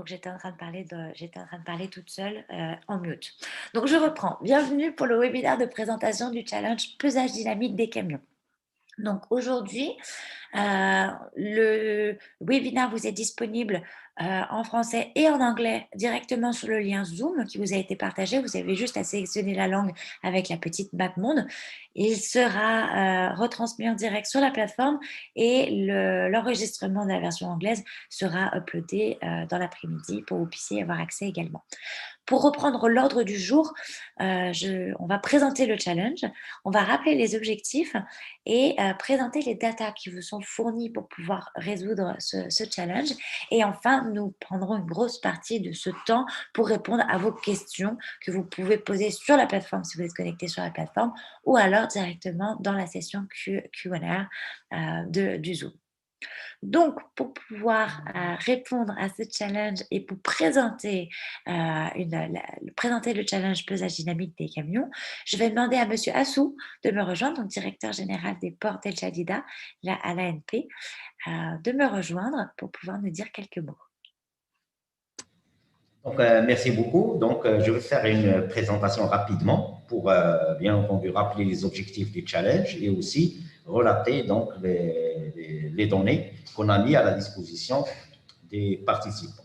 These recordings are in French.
Donc, j'étais en train de parler toute seule en mute. Donc, je reprends. Bienvenue pour le webinaire de présentation du challenge pesage dynamique des camions. Donc, aujourd'hui, le webinaire vous est disponible en français et en anglais directement sur le lien Zoom qui vous a été partagé. Vous avez juste à sélectionner la langue avec la petite map monde. Il sera retransmis en direct sur la plateforme et l'enregistrement de la version anglaise sera uploadé dans l'après-midi pour que vous puissiez y avoir accès également. Pour reprendre l'ordre du jour, on va présenter le challenge, on va rappeler les objectifs et présenter les datas qui vous sont fournies pour pouvoir résoudre ce challenge. Et enfin, nous prendrons une grosse partie de ce temps pour répondre à vos questions que vous pouvez poser sur la plateforme si vous êtes connecté sur la plateforme ou alors directement dans la session Q&A du Zoom. Donc, pour pouvoir répondre à ce challenge et pour présenter, présenter le challenge pesage dynamique des camions, je vais demander à Monsieur Assou de me rejoindre, donc directeur général des ports d'El Jadida, à l'ANP, de me rejoindre pour pouvoir nous dire quelques mots. Donc, merci beaucoup. Donc, je vais faire une présentation rapidement pour, bien entendu, rappeler les objectifs du challenge et aussi relater donc, les données qu'on a mis à la disposition des participants.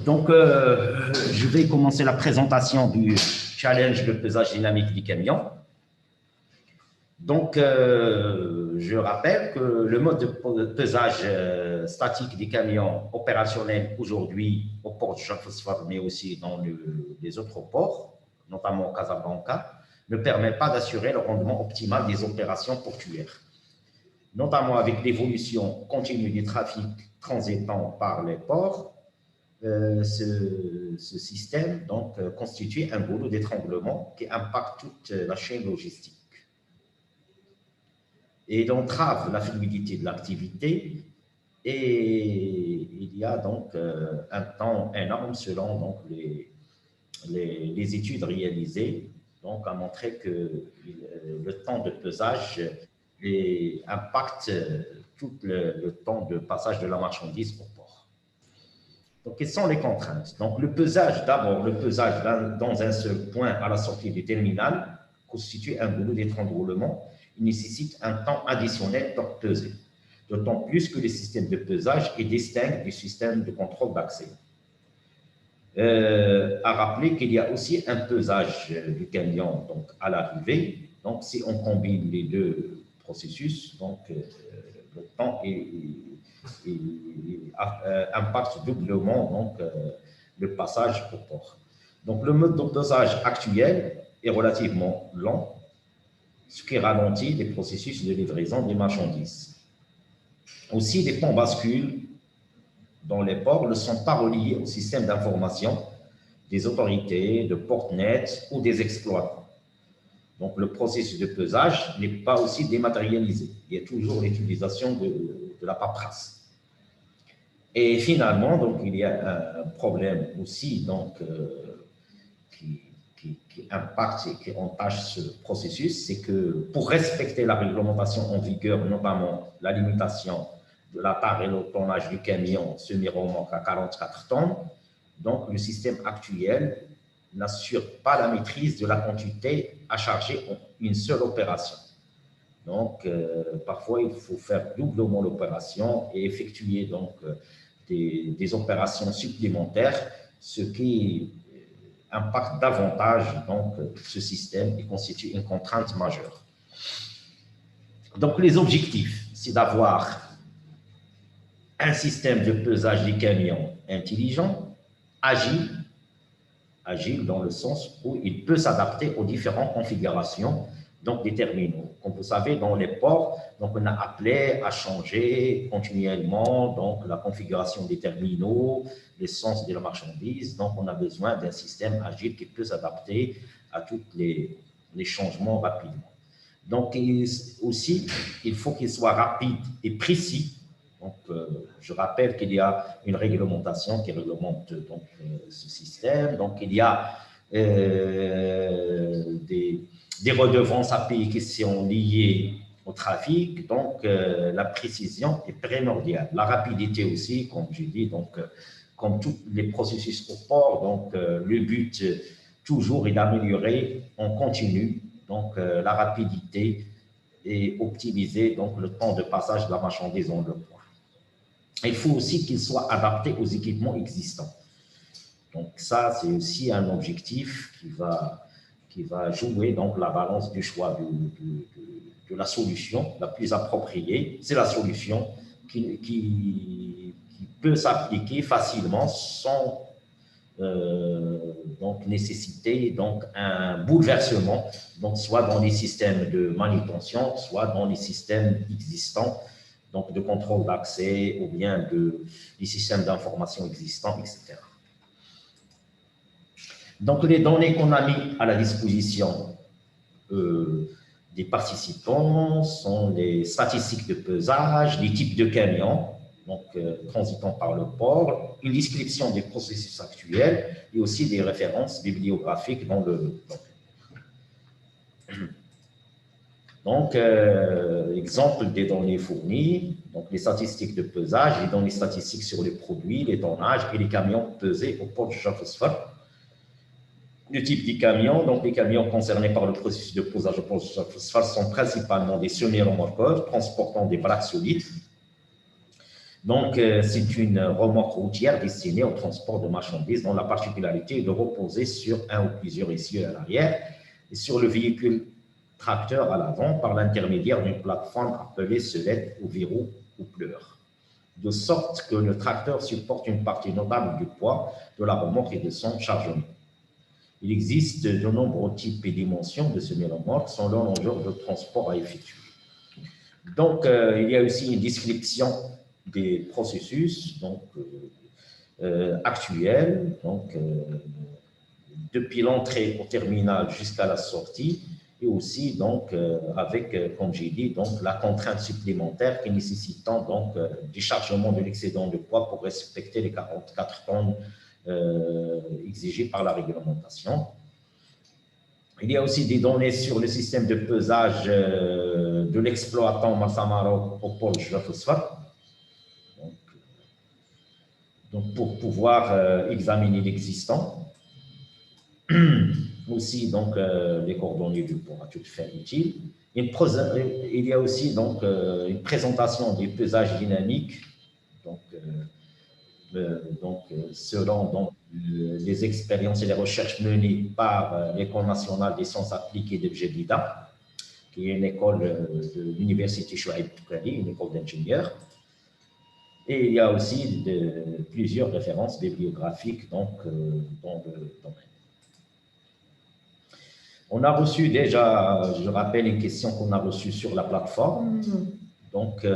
Donc, je vais commencer la présentation du challenge de pesage dynamique du camion. Donc, je rappelle que le mode de pesage statique des camions opérationnels aujourd'hui au port de Jacques-Phosphore, mais aussi dans les autres ports, notamment au Casablanca, ne permet pas d'assurer le rendement optimal des opérations portuaires, notamment avec l'évolution continue du trafic transitant par les ports. Ce système donc, constitue un goulot d'étranglement qui impacte toute la chaîne logistique et entrave la fluidité de l'activité. Et il y a donc un temps énorme selon donc, les études réalisées donc, a montré que le temps de pesage impacte tout le temps de passage de la marchandise au port. Donc, quelles sont les contraintes? Donc, le pesage, d'abord, le pesage dans un seul point à la sortie du terminal constitue un goulot d'étranglement. Il nécessite un temps additionnel pour peser, d'autant plus que le système de pesage est distinct du système de contrôle d'accès. À rappeler qu'il y a aussi un pesage du camion donc, à l'arrivée. Donc, si on combine les deux processus, donc, le temps impacte doublement donc, le passage au port. Donc, le mode de pesage actuel est relativement lent, ce qui ralentit les processus de livraison des marchandises. Aussi, les ponts bascules dans les ports ne sont pas reliés au système d'information des autorités, de Portnet ou des exploitants. Donc, le processus de pesage n'est pas aussi dématérialisé. Il y a toujours l'utilisation de la paperasse. Et finalement, donc, il y a un problème aussi donc, qui impacte et qui entache ce processus, c'est que pour respecter la réglementation en vigueur, notamment la limitation de la taille et le tonnage du camion semi-remorque à 44 tonnes, donc le système actuel n'assure pas la maîtrise de la quantité à charger en une seule opération. Donc, parfois, il faut faire doublement l'opération et effectuer donc, des opérations supplémentaires, ce qui impacte davantage donc, ce système et constitue une contrainte majeure. Donc, les objectifs, c'est d'avoir un système de pesage des camions intelligent, agile dans le sens où il peut s'adapter aux différentes configurations donc des terminaux. Comme vous savez, dans les ports, donc on a appelé à changer continuellement donc la configuration des terminaux, l'essence de la marchandise. Donc, on a besoin d'un système agile qui peut s'adapter à tous les changements rapidement. Donc, aussi, il faut qu'il soit rapide et précis. Donc, je rappelle qu'il y a une réglementation qui réglemente donc, ce système. Donc, il y a des redevances à payer qui sont liées au trafic. Donc, la précision est primordiale. La rapidité aussi, comme j'ai dit, donc, comme tous les processus au port, donc, le but toujours est d'améliorer en continu donc la rapidité et optimiser donc le temps de passage de la marchandise dans le port. Il faut aussi qu'il soit adapté aux équipements existants. Donc ça, c'est aussi un objectif qui va jouer donc la balance du choix de la solution la plus appropriée. C'est la solution qui peut s'appliquer facilement sans donc nécessiter donc un bouleversement, donc soit dans les systèmes de manutention, soit dans les systèmes existants, donc de contrôle d'accès ou bien des systèmes d'information existants, etc. Donc les données qu'on a mis à la disposition des participants sont les statistiques de pesage, les types de camions, donc transitant par le port, une description des processus actuels et aussi des références bibliographiques dans le donc, exemple des données fournies, donc les statistiques de pesage, les données statistiques sur les produits, les tonnages et les camions pesés au port de Jacques-Phosphore. Le type des camions, donc les camions concernés par le processus de pesage au port de Jacques-Phosphore sont principalement des semi-remorqueurs transportant des vracs solides. Donc, c'est une remorque routière destinée au transport de marchandises dont la particularité est de reposer sur un ou plusieurs essieux à l'arrière et sur le véhicule tracteur à l'avant par l'intermédiaire d'une plateforme appelée sellette ou verrou ou pleur, de sorte que le tracteur supporte une partie notable du poids de la remorque et de son chargement. Il existe de nombreux types et dimensions de semi-remorques selon l'enjeu de transport à effectuer. Donc, il y a aussi une description des processus donc, actuels, donc, depuis l'entrée au terminal jusqu'à la sortie, et aussi donc, avec, comme j'ai dit, donc, la contrainte supplémentaire qui nécessitant donc, du chargement de l'excédent de poids pour respecter les 44 tonnes exigées par la réglementation. Il y a aussi des données sur le système de pesage de l'exploitant Massamaro au port de Jaffa. Donc, pour pouvoir examiner l'existant. Aussi, donc, les coordonnées du port à toute fin utile. Il y a aussi donc, une présentation des pesages dynamiques, donc, selon donc, les expériences et les recherches menées par l'École nationale des sciences appliquées de Bjelida, qui est une école de l'Université Chouaïb Boukali, une école d'ingénieurs. Et il y a aussi plusieurs références bibliographiques donc, dans le domaine. On a reçu déjà, je rappelle, une question qu'on a reçue sur la plateforme. Donc,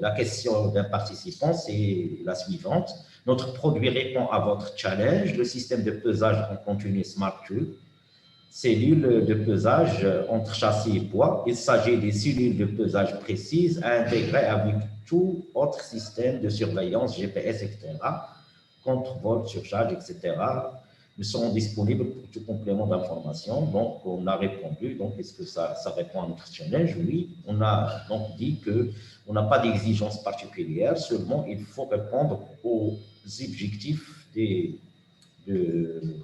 la question d'un participant, c'est la suivante. Notre produit répond à votre challenge, le système de pesage en continu Smart Tube, cellules de pesage entre châssis et poids. Il s'agit des cellules de pesage précises à intégrer avec tout autre système de surveillance, GPS, etc., contre-vol, surcharge, etc., nous serons disponibles pour tout complément d'information. Donc, on a répondu. Donc, est-ce que ça répond à notre challenge? Oui. On a donc dit qu'on n'a pas d'exigence particulière, seulement il faut répondre aux objectifs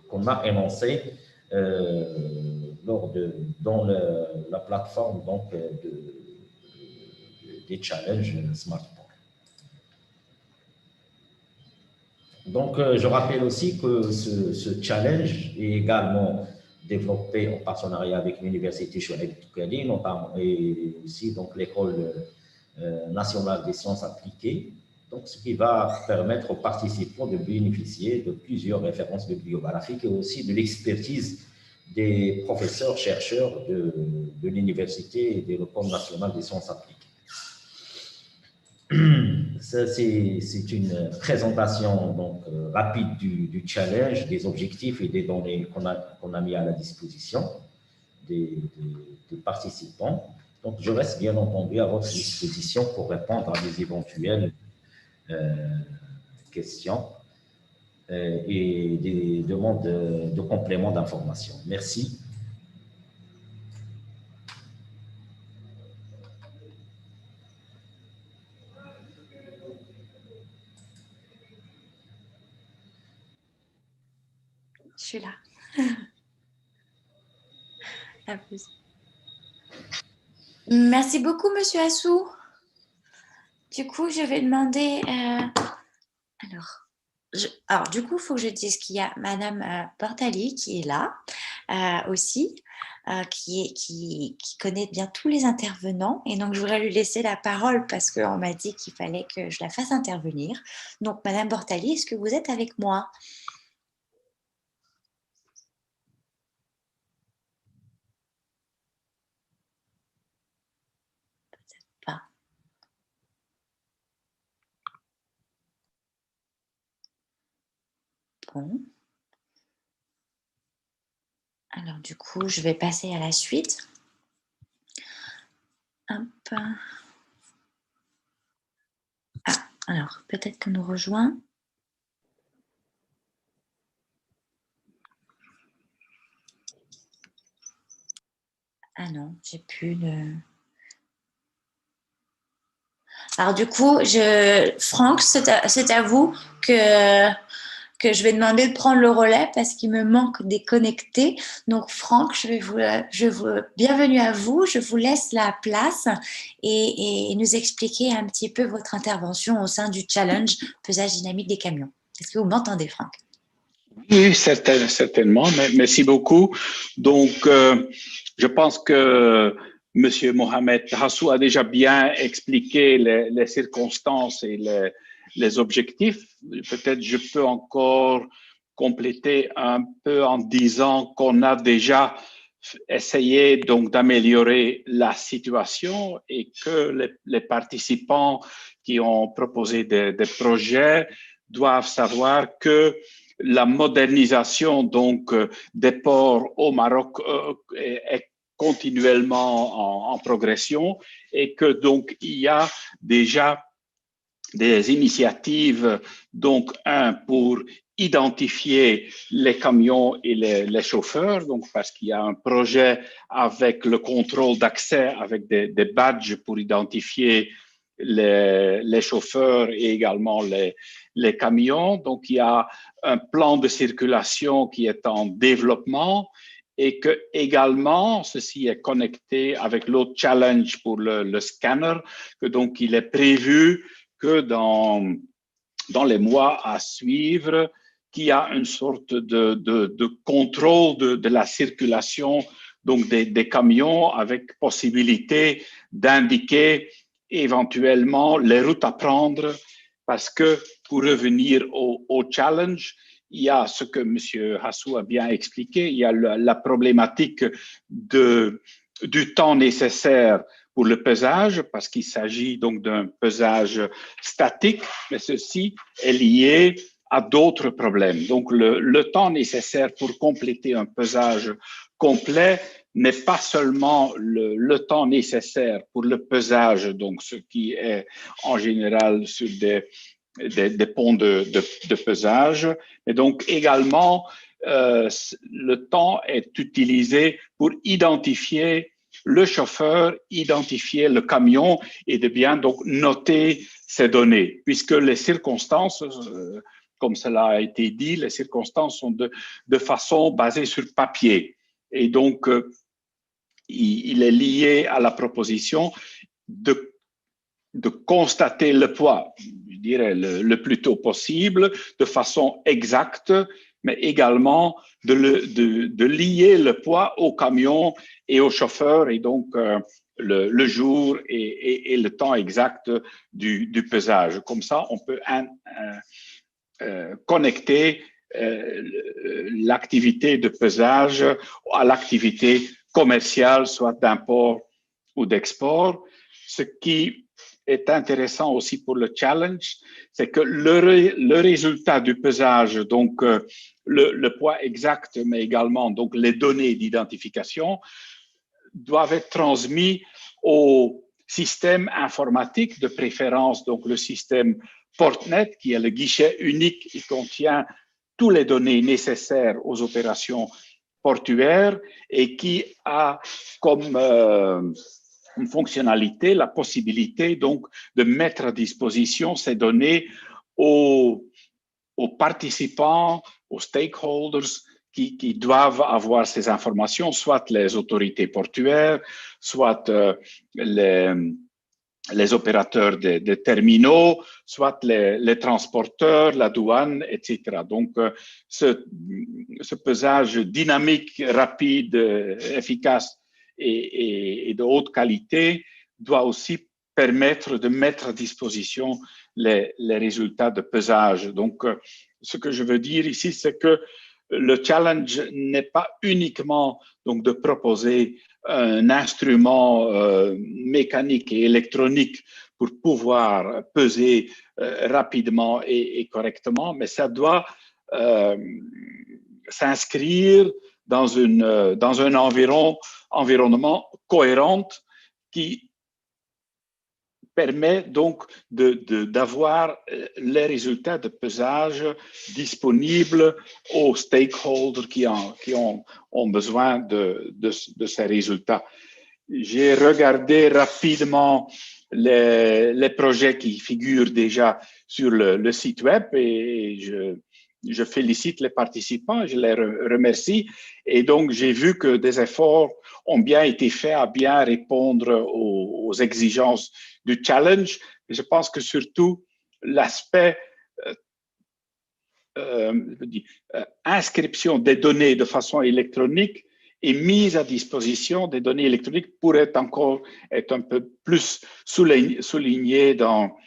qu'on a énoncés dans la plateforme donc, des challenges Smartport. Donc, je rappelle aussi que ce challenge est également développé en partenariat avec l'Université Chouaïb Boukali, notamment, et aussi l'École nationale des sciences appliquées, donc, ce qui va permettre aux participants de bénéficier de plusieurs références bibliographiques et aussi de l'expertise des professeurs, chercheurs de l'Université et de l'École nationale des sciences appliquées. C'est une présentation donc, rapide du challenge, des objectifs et des données qu'on a mis à la disposition des participants. Donc, je reste bien entendu à votre disposition pour répondre à des éventuelles questions et des demandes de compléments d'information. Merci. Je suis là. À plus. Merci beaucoup, Monsieur Assou. Du coup, je vais demander... Alors, du coup, il faut que je dise qu'il y a Madame Portali qui est là aussi, qui connaît bien tous les intervenants. Et donc, je voudrais lui laisser la parole parce qu'on m'a dit qu'il fallait que je la fasse intervenir. Donc, Madame Portali, est-ce que vous êtes avec moi? Peut-être pas. Bon. Alors, du coup, je vais passer à la suite. Hop. Ah, alors, peut-être qu'on nous rejoint. Ah non, j'ai plus de... Alors, du coup, Franck, c'est à vous que je vais demander de prendre le relais parce qu'il me manque des connectés. Donc, Franck, bienvenue à vous. Je vous laisse la place et nous expliquer un petit peu votre intervention au sein du challenge pesage dynamique des camions. Est-ce que vous m'entendez, Franck? Oui, certainement. Merci beaucoup. Donc, je pense que Monsieur Mohamed Hassou a déjà bien expliqué les circonstances et les objectifs. Peut-être je peux encore compléter un peu en disant qu'on a déjà essayé donc d'améliorer la situation et que les participants qui ont proposé des projets doivent savoir que la modernisation donc des ports au Maroc est continuellement en progression et que donc il y a déjà des initiatives, donc pour identifier les camions et les chauffeurs, donc parce qu'il y a un projet avec le contrôle d'accès, avec des badges pour identifier les chauffeurs et également les camions. Donc, il y a un plan de circulation qui est en développement et que également, ceci est connecté avec l'autre challenge pour le scanner, que donc il est prévu que dans les mois à suivre, qu'il y a une sorte de contrôle de la circulation donc des camions avec possibilité d'indiquer éventuellement les routes à prendre parce que pour revenir au challenge, il y a ce que M. Hassou a bien expliqué, il y a la problématique du temps nécessaire pour le pesage, parce qu'il s'agit donc d'un pesage statique, mais ceci est lié à d'autres problèmes. Donc, le temps nécessaire pour compléter un pesage complet n'est pas seulement le temps nécessaire pour le pesage, donc ce qui est en général sur des ponts de pesage, mais donc également le temps est utilisé pour identifier le chauffeur, identifier le camion et de bien donc noter ces données, puisque les circonstances, comme cela a été dit, les circonstances sont de façon basée sur papier. Et donc, il est lié à la proposition de constater le poids, je dirais, le plus tôt possible, de façon exacte, mais également de lier le poids au camion et au chauffeur, et donc le jour et le temps exact du pesage. Comme ça, on peut connecter l'activité de pesage à l'activité commerciale, soit d'import ou d'export, ce qui est intéressant aussi pour le challenge, c'est que le résultat du pesage, donc le poids exact, mais également donc les données d'identification, doivent être transmis au système informatique de préférence, donc le système Portnet, qui est le guichet unique qui contient toutes les données nécessaires aux opérations portuaires et qui a comme une fonctionnalité la possibilité donc de mettre à disposition ces données aux participants, aux stakeholders qui doivent avoir ces informations, soit les autorités portuaires, soit les opérateurs de terminaux, soit les transporteurs, la douane, etc. Donc, ce pesage dynamique, rapide, efficace et de haute qualité doit aussi permettre de mettre à disposition les résultats de pesage. Donc, ce que je veux dire ici, c'est que le challenge n'est pas uniquement donc de proposer un instrument mécanique et électronique pour pouvoir peser rapidement et correctement, mais ça doit s'inscrire dans un environnement cohérent qui permet donc d'avoir les résultats de pesage disponibles aux stakeholders qui ont besoin de ces résultats. J'ai regardé rapidement les projets qui figurent déjà sur le site web et je félicite les participants, je les remercie. Et donc, j'ai vu que des efforts ont bien été faits à bien répondre aux exigences du challenge. Je pense que surtout l'aspect inscription des données de façon électronique et mise à disposition des données électroniques pourrait encore être un peu plus souligné dans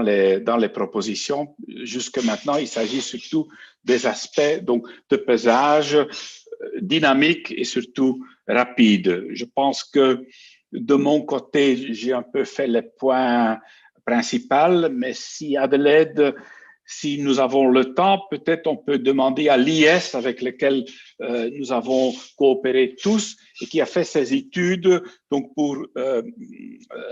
les propositions. Jusque maintenant, il s'agit surtout des aspects donc, de pesage dynamique et surtout rapide. Je pense que de mon côté, j'ai un peu fait les points principaux, mais si Adelaide, si nous avons le temps, peut-être on peut demander à l'IS avec lequel nous avons coopéré tous et qui a fait ses études donc pour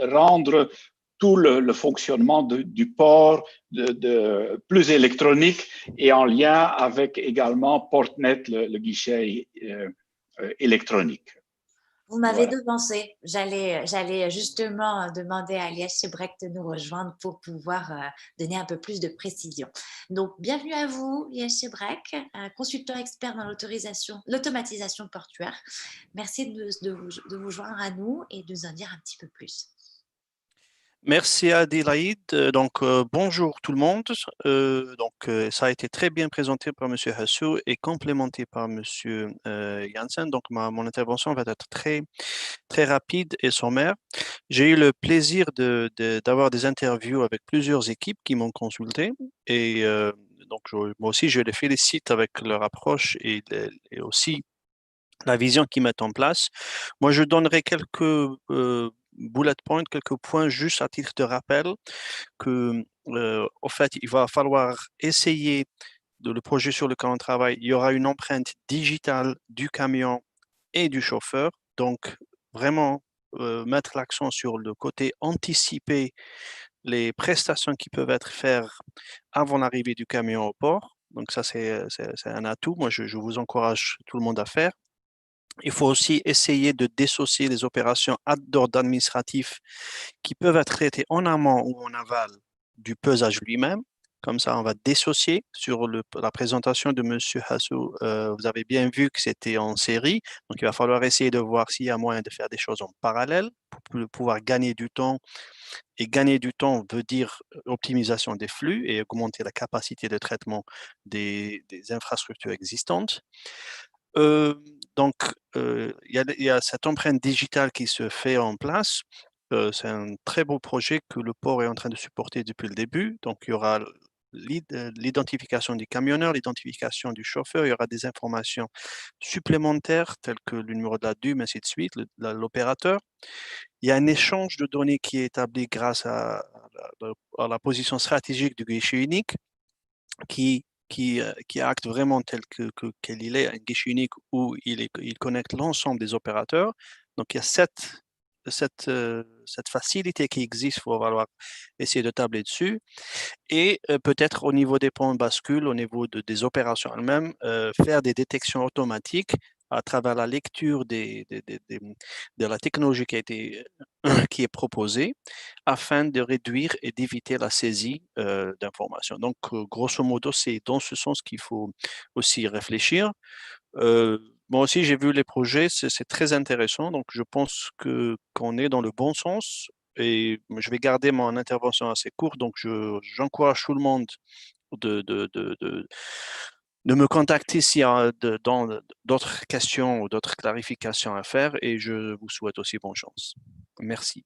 rendre tout le fonctionnement du port plus électronique et en lien avec également Portnet, le guichet électronique. Vous m'avez devancé. J'allais justement demander à Liège Chebrec de nous rejoindre pour pouvoir donner un peu plus de précision. Donc, bienvenue à vous, Liège Chebrec, consultant expert dans l'automatisation portuaire. Merci de vous joindre à nous et de nous en dire un petit peu plus. Merci Adélaïde. Donc, bonjour tout le monde. Ça a été très bien présenté par M. Hassou et complémenté par M. Janssen. Donc, mon intervention va être très, très rapide et sommaire. J'ai eu le plaisir d'avoir des interviews avec plusieurs équipes qui m'ont consulté et donc, moi aussi, je les félicite avec leur approche et aussi la vision qu'ils mettent en place. Moi, je donnerai quelques bullet points, quelques points juste à titre de rappel que, au fait, il va falloir essayer le projet sur lequel on travaille. Il y aura une empreinte digitale du camion et du chauffeur. Donc, vraiment mettre l'accent sur le côté anticiper les prestations qui peuvent être faites avant l'arrivée du camion au port. Donc, ça, c'est un atout. Moi, je vous encourage tout le monde à faire. Il faut aussi essayer de dissocier les opérations d'ordre administratif qui peuvent être traitées en amont ou en aval du pesage lui-même. Comme ça, on va dissocier sur la présentation de M. Hassou. Vous avez bien vu que c'était en série. Donc, il va falloir essayer de voir s'il y a moyen de faire des choses en parallèle pour pouvoir gagner du temps. Et gagner du temps veut dire optimisation des flux et augmenter la capacité de traitement des infrastructures existantes. Donc, il y a cette empreinte digitale qui se fait en place. C'est un très beau projet que le port est en train de supporter depuis le début. Donc, il y aura l'identification du camionneur, l'identification du chauffeur, il y aura des informations supplémentaires telles que le numéro de la DUM, ainsi de suite, l'opérateur. Il y a un échange de données qui est établi grâce à la position stratégique du guichet unique qui acte vraiment tel qu'il est, un guichet unique où il connecte l'ensemble des opérateurs. Donc, il y a 7 cette facilité qui existe, il faut falloir essayer de tabler dessus. Et peut-être au niveau des points de bascule, au niveau des opérations elles-mêmes, faire des détections automatiques à travers la lecture de la technologie qui est proposée afin de réduire et d'éviter la saisie d'informations. Donc, grosso modo, c'est dans ce sens qu'il faut aussi réfléchir. Moi aussi, j'ai vu les projets, c'est très intéressant. Donc, je pense qu'on est dans le bon sens. Et je vais garder mon intervention assez courte. Donc, j'encourage tout le monde de, de, de, de, de me contacter s'il y a d'autres questions ou d'autres clarifications à faire. Et je vous souhaite aussi bonne chance. Merci.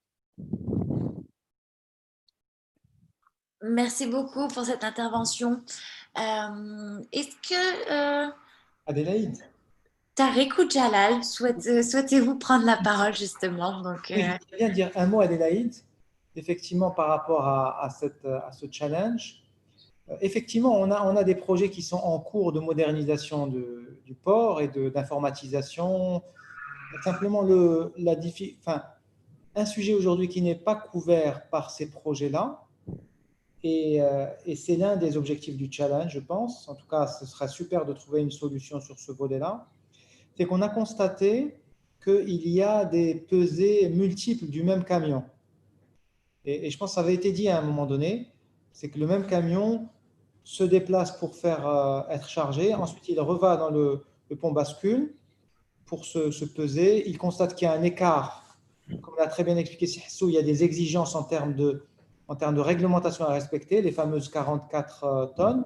Merci beaucoup pour cette intervention. Est-ce que Adélaïde. Tariq ou Jalal, souhaitez-vous prendre la parole justement? Donc, Oui, je voudrais bien dire un mot, Adélaïde, effectivement, par rapport à ce challenge. Effectivement, on a des projets qui sont en cours de modernisation du port et d'informatisation. Simplement, un sujet aujourd'hui qui n'est pas couvert par ces projets-là, et c'est l'un des objectifs du challenge, je pense. En tout cas, ce serait super de trouver une solution sur ce volet-là. C'est qu'on a constaté qu'il y a des pesées multiples du même camion. Et je pense que ça avait été dit à un moment donné, c'est que le même camion se déplace pour être chargé, ensuite il reva dans le pont bascule pour se peser, il constate qu'il y a un écart, comme l'a très bien expliqué Sihsou, il y a des exigences en termes de réglementation à respecter, les fameuses 44 tonnes.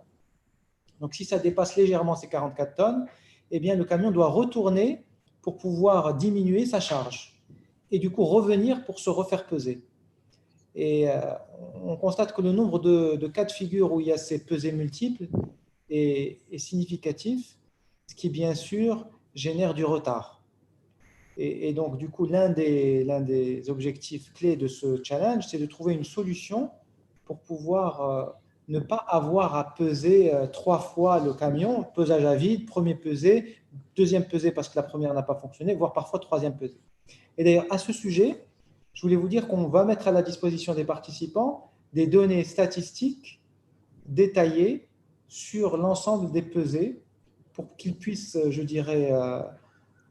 Donc si ça dépasse légèrement ces 44 tonnes, eh bien le camion doit retourner pour pouvoir diminuer sa charge et du coup revenir pour se refaire peser. Et on constate que le nombre de cas de figure où il y a ces pesées multiples est significatif, ce qui bien sûr génère du retard. Et donc du coup, l'un des objectifs clés de ce challenge, c'est de trouver une solution pour pouvoir ne pas avoir à peser 3 fois le camion, pesage à vide, premier pesé, deuxième pesé parce que la première n'a pas fonctionné, voire parfois troisième pesé. Et d'ailleurs, à ce sujet, je voulais vous dire qu'on va mettre à la disposition des participants des données statistiques détaillées sur l'ensemble des pesées pour qu'ils puissent, je dirais,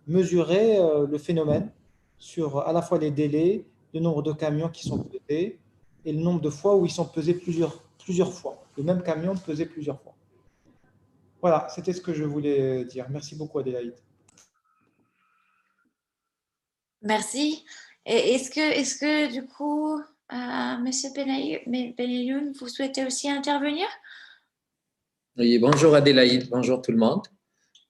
mesurer le phénomène sur à la fois les délais, le nombre de camions qui sont pesés et le nombre de fois où ils sont pesés plusieurs fois. Le même camion pesé plusieurs fois. Voilà, c'était ce que je voulais dire. Merci beaucoup, Adélaïde. merci. Et est-ce que du coup, Monsieur Benayoun, vous souhaitez aussi intervenir? Oui, bonjour Adélaïde, bonjour tout le monde.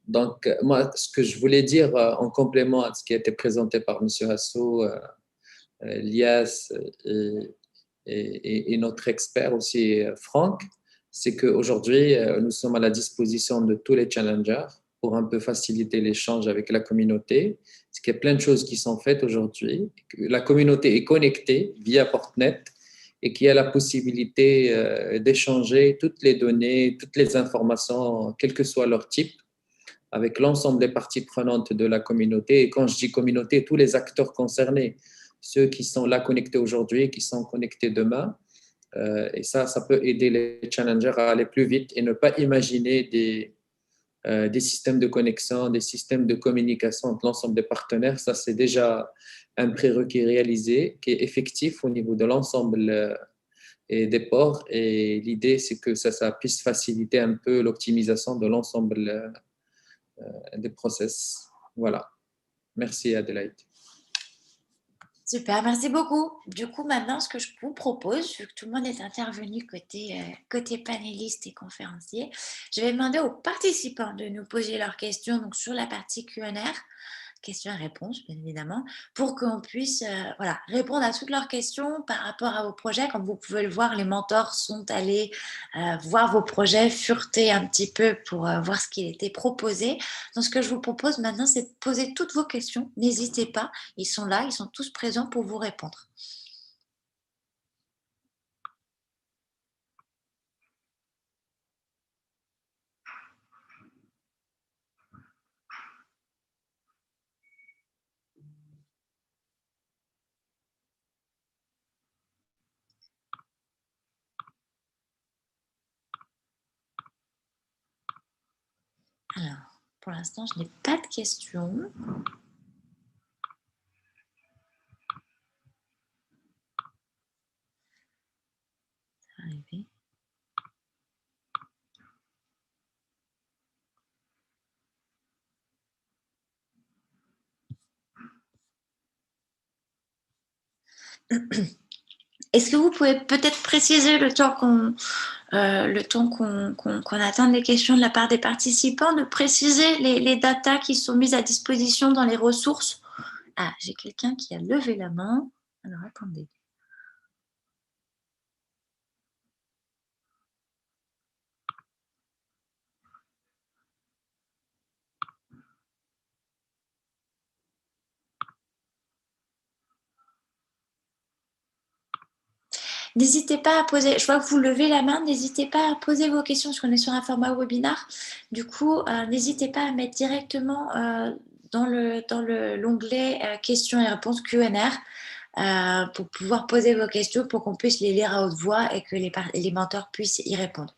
Donc, moi, ce que je voulais dire en complément à ce qui a été présenté par M. Hassou, Lias et notre expert aussi, Franck, c'est qu'aujourd'hui, nous sommes à la disposition de tous les challengers pour un peu faciliter l'échange avec la communauté. Parce qu'il y a plein de choses qui sont faites aujourd'hui. La communauté est connectée via Portnet et qui a la possibilité d'échanger toutes les données, toutes les informations, quel que soit leur type, avec l'ensemble des parties prenantes de la communauté. Et quand je dis communauté, tous les acteurs concernés, ceux qui sont là connectés aujourd'hui, qui sont connectés demain. Et ça peut aider les challengers à aller plus vite et ne pas imaginer des systèmes de connexion, des systèmes de communication entre l'ensemble des partenaires. Ça, c'est déjà un prérequis réalisé qui est effectif au niveau de l'ensemble et des ports. Et l'idée, c'est que ça puisse faciliter un peu l'optimisation de l'ensemble des process. Voilà. Merci Adélaïde. Super, merci beaucoup. Du coup, maintenant, ce que je vous propose, vu que tout le monde est intervenu côté panéliste et conférencier, je vais demander aux participants de nous poser leurs questions donc sur la partie Q&R, questions et réponses, bien évidemment, pour qu'on puisse répondre à toutes leurs questions par rapport à vos projets. Comme vous pouvez le voir, les mentors sont allés voir vos projets, fureter un petit peu pour voir ce qui était proposé. Donc, ce que je vous propose maintenant, c'est de poser toutes vos questions. N'hésitez pas, ils sont là, ils sont tous présents pour vous répondre. Pour l'instant, je n'ai pas de questions. Ça va arriver. Est-ce que vous pouvez peut-être préciser le temps qu'on attende les questions de la part des participants, de préciser les datas qui sont mises à disposition dans les ressources? Ah, j'ai quelqu'un qui a levé la main. Alors, attendez. N'hésitez pas à poser, je vois que vous levez la main, n'hésitez pas à poser vos questions, parce qu'on est sur un format webinar. Du coup, n'hésitez pas à mettre directement dans l'onglet questions et réponses Q&R pour pouvoir poser vos questions, pour qu'on puisse les lire à haute voix et que les mentors puissent y répondre.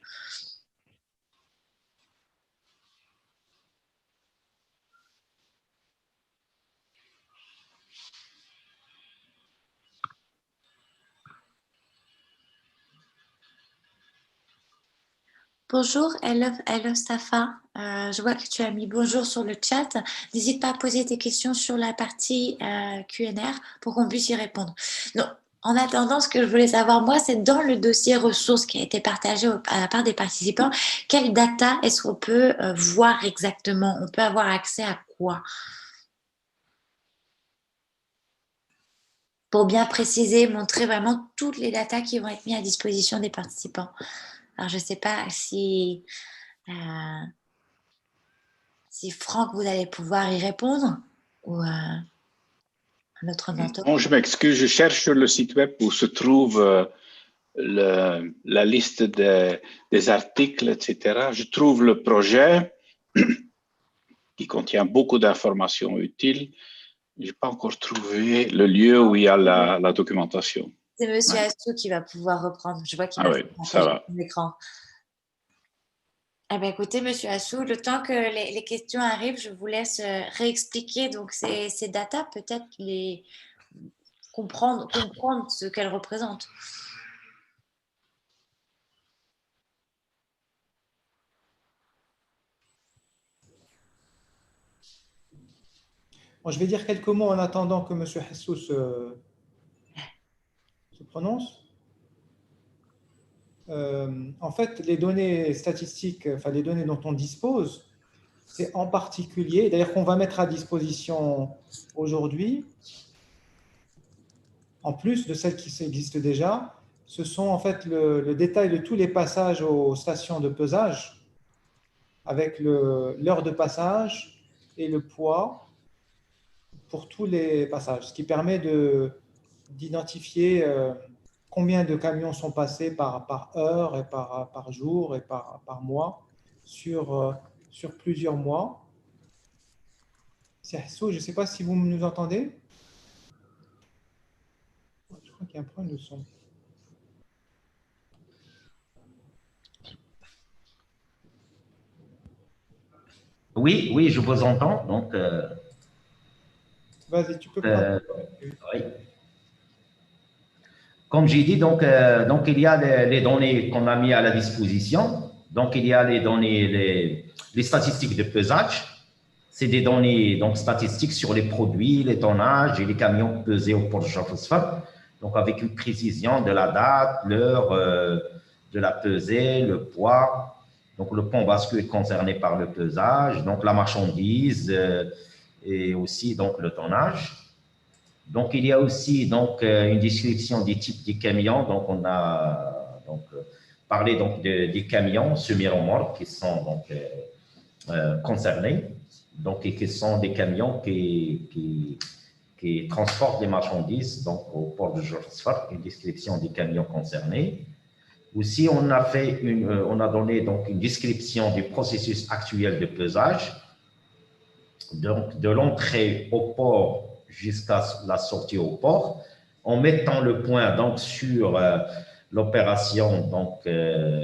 Bonjour, hello Safa. Je vois que tu as mis bonjour sur le chat. N'hésite pas à poser tes questions sur la partie Q&R pour qu'on puisse y répondre. Non. En attendant, ce que je voulais savoir, moi, c'est dans le dossier ressources qui a été partagé à la part des participants, quelle data est-ce qu'on peut voir exactement? On peut avoir accès à quoi? Pour bien préciser, montrer vraiment toutes les datas qui vont être mises à disposition des participants. Alors, je ne sais pas si Franck, vous allez pouvoir y répondre ou un autre mentor. Bon, je m'excuse, je cherche sur le site web où se trouve la liste des articles, etc. Je trouve le projet qui contient beaucoup d'informations utiles. Je n'ai pas encore trouvé le lieu où il y a la documentation. C'est Monsieur Assou qui va pouvoir reprendre. Je vois qu'il oui, ça va. L'écran. Eh bien, écoutez, Monsieur Assou, le temps que les questions arrivent, je vous laisse réexpliquer donc ces datas, peut-être comprendre ce qu'elles représentent. Bon, je vais dire quelques mots en attendant que M. Hassou se prononce. En fait, les données statistiques, enfin les données dont on dispose, c'est en particulier, d'ailleurs qu'on va mettre à disposition aujourd'hui, en plus de celles qui existent déjà, ce sont en fait le détail de tous les passages aux stations de pesage, avec l'heure de passage et le poids pour tous les passages, ce qui permet d'identifier combien de camions sont passés par heure et par jour et par mois sur plusieurs mois. Je ne sais pas si vous nous entendez. Je crois qu'il y a un problème de son. Oui, oui, je vous entends. Donc, vas-y, tu peux prendre. Oui. Comme j'ai dit, donc il y a les données qu'on a mis à la disposition. Donc, il y a les données, les statistiques de pesage. C'est des données donc, statistiques sur les produits, les tonnages et les camions pesés au port de Jaffa. Donc, avec une précision de la date, l'heure de la pesée, le poids. Donc, le pont bascule est concerné par le pesage. Donc, la marchandise et aussi donc, le tonnage. Donc, il y a aussi donc, une description des types de camions. Donc, on a donc, parlé donc, des camions semi-remorques qui sont donc, concernés. Donc, et qui sont des camions qui transportent des marchandises donc, au port de Jaffa, une description des camions concernés. Aussi, on a donné donc, une description du processus actuel de pesage, donc de l'entrée au port jusqu'à la sortie au port, en mettant le point donc, sur l'opération donc,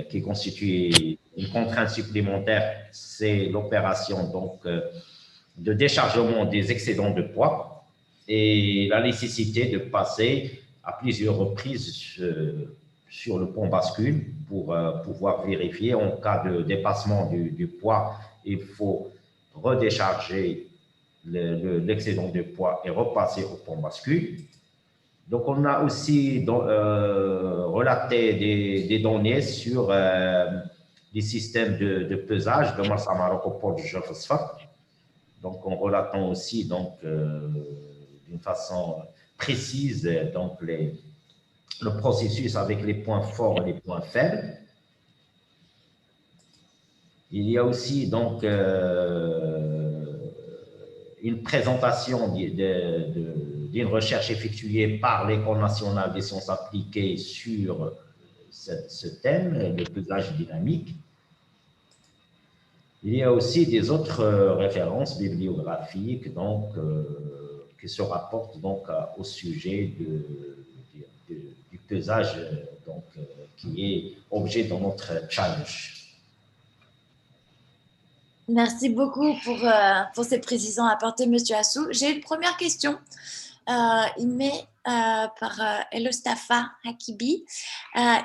qui constitue une contrainte supplémentaire, c'est l'opération donc, de déchargement des excédents de poids et la nécessité de passer à plusieurs reprises sur le pont bascule pour pouvoir vérifier en cas de dépassement du poids, il faut redécharger l'excédent de poids et repasser au pont bascule. Donc, on a aussi relaté des données sur les systèmes de pesage de Marsa Maroc au port du Jaffa. Donc, en relatant aussi d'une façon précise donc, le processus avec les points forts et les points faibles. Il y a aussi donc une présentation d'une recherche effectuée par l'École nationale des sciences appliquées sur ce thème, le pesage dynamique. Il y a aussi des autres références bibliographiques donc, qui se rapportent donc, au sujet du pesage donc, qui est objet de notre challenge. Merci beaucoup pour ces précisions apportées, M. Assou. J'ai une première question. Par Elostafa Hakibi.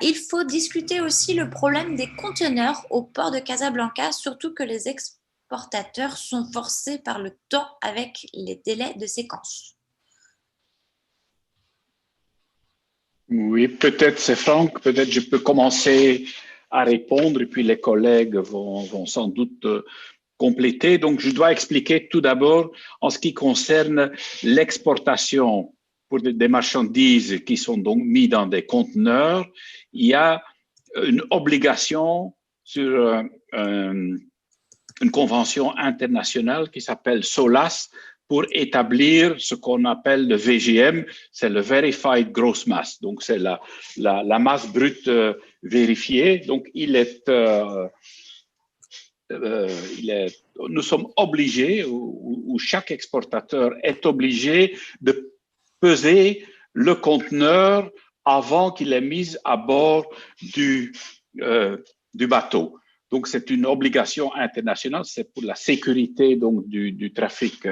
Il faut discuter aussi le problème des conteneurs au port de Casablanca, surtout que les exportateurs sont forcés par le temps avec les délais de séquence. Oui, peut-être c'est Franck, peut-être je peux commencer à répondre et puis les collègues vont sans doute compléter. Donc, je dois expliquer tout d'abord en ce qui concerne l'exportation pour des marchandises qui sont donc mises dans des conteneurs. Il y a une obligation sur une convention internationale qui s'appelle SOLAS pour établir ce qu'on appelle le VGM, c'est le Verified Gross Mass. Donc, c'est la masse brute vérifiée. Donc, nous sommes obligés, ou chaque exportateur est obligé de peser le conteneur avant qu'il est mis à bord du bateau. Donc, c'est une obligation internationale, c'est pour la sécurité donc, du trafic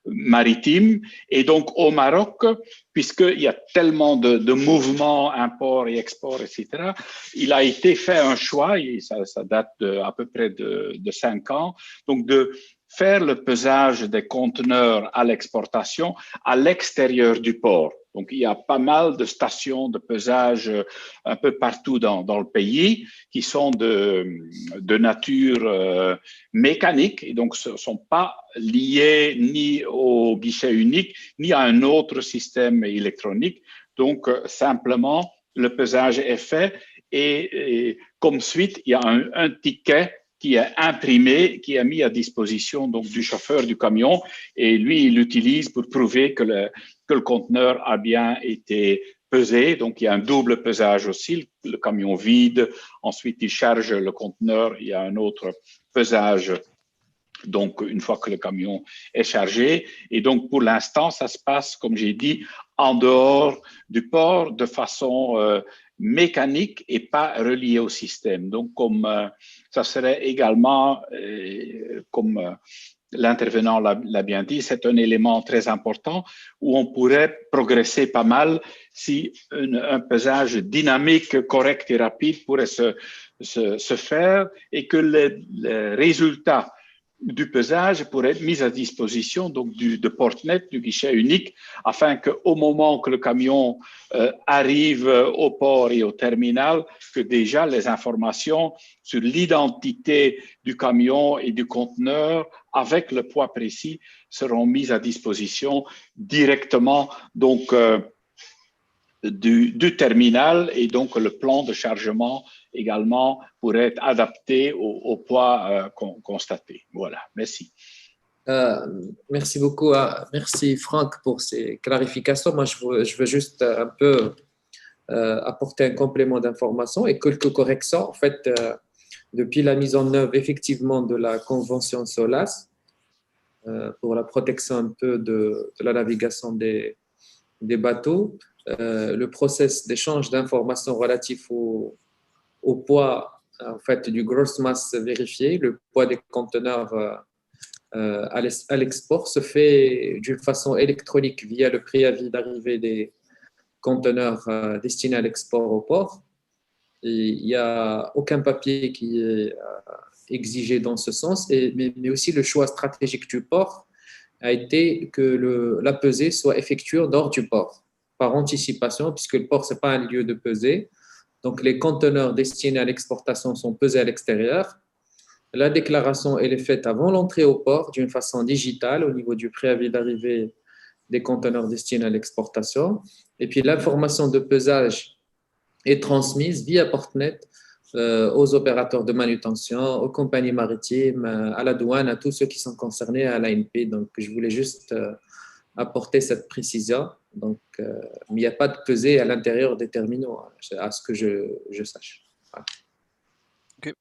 maritime. Et donc, au Maroc, puisqu'il y a tellement de mouvements, import et export, etc., il a été fait un choix, et ça date à peu près de 5 ans, donc de faire le pesage des conteneurs à l'exportation à l'extérieur du port. Donc, il y a pas mal de stations de pesage un peu partout dans le pays qui sont de nature mécanique et donc ne sont pas liées ni au guichet unique ni à un autre système électronique. Donc, simplement, le pesage est fait et comme suite, il y a un ticket qui est imprimé, qui est mis à disposition donc, du chauffeur du camion et lui, il l'utilise pour prouver que le conteneur a bien été pesé. Donc, il y a un double pesage aussi, le camion vide, ensuite il charge le conteneur, il y a un autre pesage donc une fois que le camion est chargé. Et donc, pour l'instant, ça se passe, comme j'ai dit, en dehors du port de façon mécanique et pas reliée au système. Donc, comme ça serait également, comme l'intervenant l'a bien dit, c'est un élément très important où on pourrait progresser pas mal si un pesage dynamique, correct et rapide pourrait se faire et que les résultats du pesage pourrait être mis à disposition donc de Portnet, du guichet unique, afin qu'au moment que le camion arrive au port et au terminal, que déjà les informations sur l'identité du camion et du conteneur avec le poids précis seront mises à disposition directement donc du terminal et donc le plan de chargement également pourrait être adapté au poids constaté. Voilà, merci. Merci beaucoup. Merci Franck pour ces clarifications. Moi, je veux juste un peu apporter un complément d'information et quelques corrections. En fait, depuis la mise en œuvre effectivement de la convention SOLAS pour la protection un peu de la navigation des bateaux, le process d'échange d'informations relatif au poids en fait, du gross mass vérifié, le poids des conteneurs à l'export se fait d'une façon électronique via le préavis d'arrivée des conteneurs destinés à l'export au port. Et il n'y a aucun papier qui est exigé dans ce sens, mais aussi le choix stratégique du port a été que la pesée soit effectuée hors du port, par anticipation, puisque le port, ce n'est pas un lieu de pesée. Donc, les conteneurs destinés à l'exportation sont pesés à l'extérieur. La déclaration, elle est faite avant l'entrée au port d'une façon digitale au niveau du préavis d'arrivée des conteneurs destinés à l'exportation. Et puis, l'information de pesage est transmise via Portnet aux opérateurs de manutention, aux compagnies maritimes, à la douane, à tous ceux qui sont concernés à l'ANP. Donc, je voulais juste apporter cette précision. Donc, mais il n'y a pas de pesée à l'intérieur des terminaux, à ce que je sache. Voilà. Okay.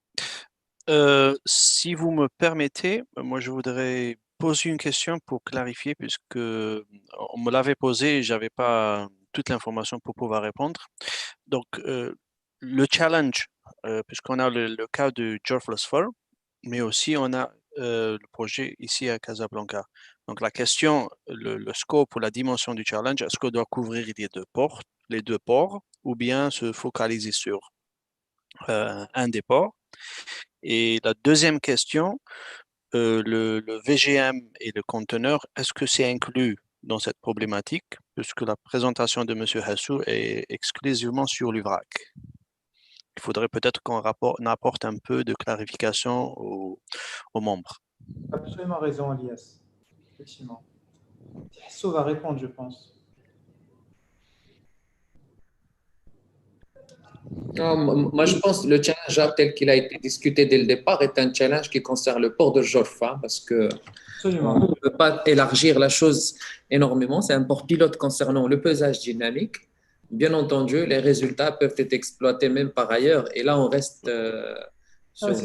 Si vous me permettez, moi je voudrais poser une question pour clarifier, puisque on me l'avait posé et je n'avais pas toute l'information pour pouvoir répondre. Donc, le challenge, puisqu'on a le cas de George Phosphor, mais aussi on a le projet ici à Casablanca. Donc, la question, le scope ou la dimension du challenge, est-ce qu'on doit couvrir les deux ports ou bien se focaliser sur un des ports? Et la deuxième question, le VGM et le conteneur, est-ce que c'est inclus dans cette problématique, puisque la présentation de M. Hassou est exclusivement sur le vrac? Il faudrait peut-être qu'on apporte un peu de clarification aux membres. Absolument raison, Elias. Effectivement. Hassou va répondre, je pense. Non, moi, je pense que le challenge tel qu'il a été discuté dès le départ est un challenge qui concerne le port de Jorfa, parce que on ne peut pas élargir la chose énormément. C'est un port pilote concernant le pesage dynamique. Bien entendu, les résultats peuvent être exploités même par ailleurs. Et là, on reste sur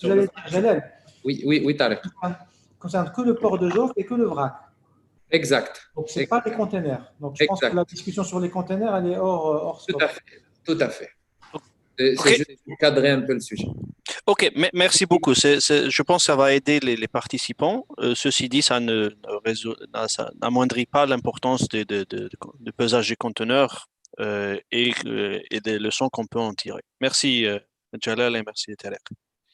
J'allais dire, Jalal. Oui, Tarek. Ça ne concerne que le port de Jorf et que le vrac. Exact. Donc, ce n'est pas les containers. Donc, je pense que la discussion sur les containers, elle est hors scope. Tout à fait. C'est juste pour cadrer un peu le sujet. Ok, merci beaucoup. Je pense que ça va aider les participants. Ceci dit, ça n'amoindrit pas l'importance de pesage des conteneurs et des leçons qu'on peut en tirer. Merci, Jalal, et merci, Tarek.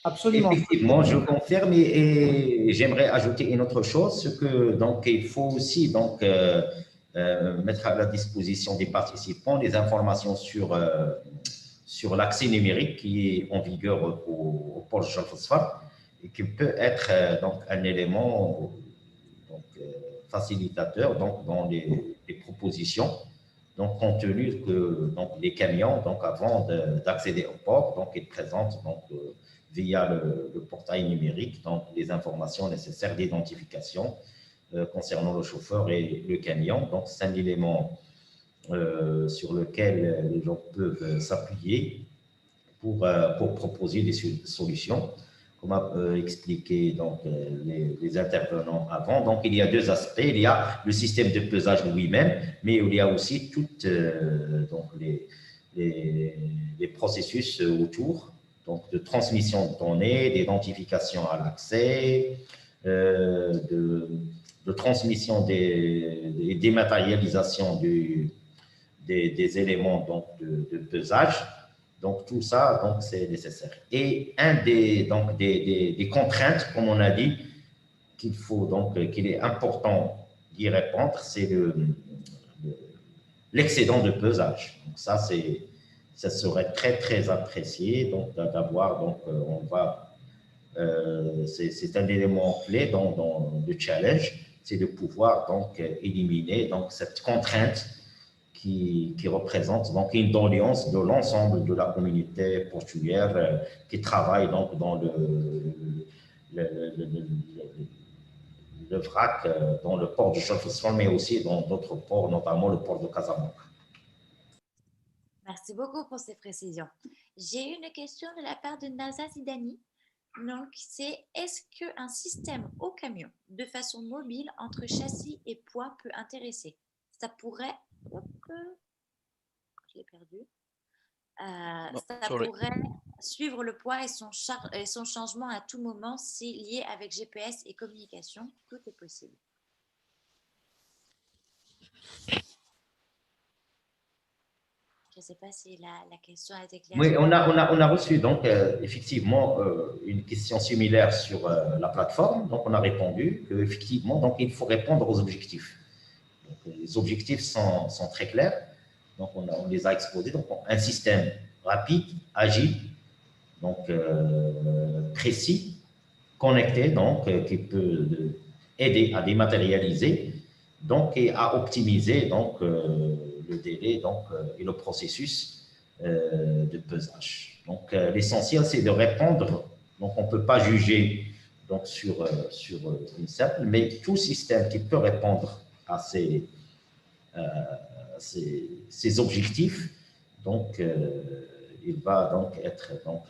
Absolument. Effectivement, je confirme et j'aimerais ajouter une autre chose, que donc il faut aussi donc mettre à la disposition des participants des informations sur l'accès numérique qui est en vigueur au port George Phosphor et qui peut être donc un élément donc, facilitateur donc dans les propositions. Donc, compte tenu que donc, les camions, donc, avant d'accéder au port, donc, ils présentent donc, via le portail numérique donc, les informations nécessaires d'identification concernant le chauffeur et le camion. Donc, c'est un élément sur lequel les gens peuvent s'appuyer pour proposer des solutions. Comme a expliqué donc, les intervenants avant. Donc, il y a deux aspects. Il y a le système de pesage lui-même, mais il y a aussi toutes donc les processus autour, donc de transmission de données, d'identification à l'accès, de transmission et dématérialisation des éléments donc, de pesage. Donc, tout ça, donc, c'est nécessaire. Et un des contraintes, comme on a dit, qu'il est important d'y répondre, c'est l'excédent de pesage. Donc, ça serait très, très apprécié donc, d'avoir, donc, c'est un élément clé dans le challenge, c'est de pouvoir donc éliminer donc, cette contrainte qui représente donc une doléance de l'ensemble de la communauté portuaire qui travaille donc dans le vrac, dans le port de George Phosphor, mais aussi dans d'autres ports, notamment le port de Casablanca. Merci beaucoup pour ces précisions. J'ai une question de la part de Naza Zidani. Donc, c'est est-ce qu'un système au camion de façon mobile entre châssis et poids peut intéresser? Ça pourrait l'ai perdu. Non, Ça sorry. pourrait suivre le poids et son changement à tout moment si lié avec GPS et communication. Tout est possible. Je ne sais pas si la question a été claire. Oui, on a reçu donc effectivement une question similaire sur la plateforme. Donc, on a répondu qu'effectivement, donc, il faut répondre aux objectifs. Donc, les objectifs sont très clairs. Donc, on les a exposés. Donc, un système rapide, agile, donc précis, connecté, donc qui peut aider à dématérialiser, donc et à optimiser donc le délai donc et le processus de pesage. Donc l'essentiel c'est de répondre. Donc on ne peut pas juger donc sur une simple, mais tout système qui peut répondre à ces objectifs, donc il va donc être donc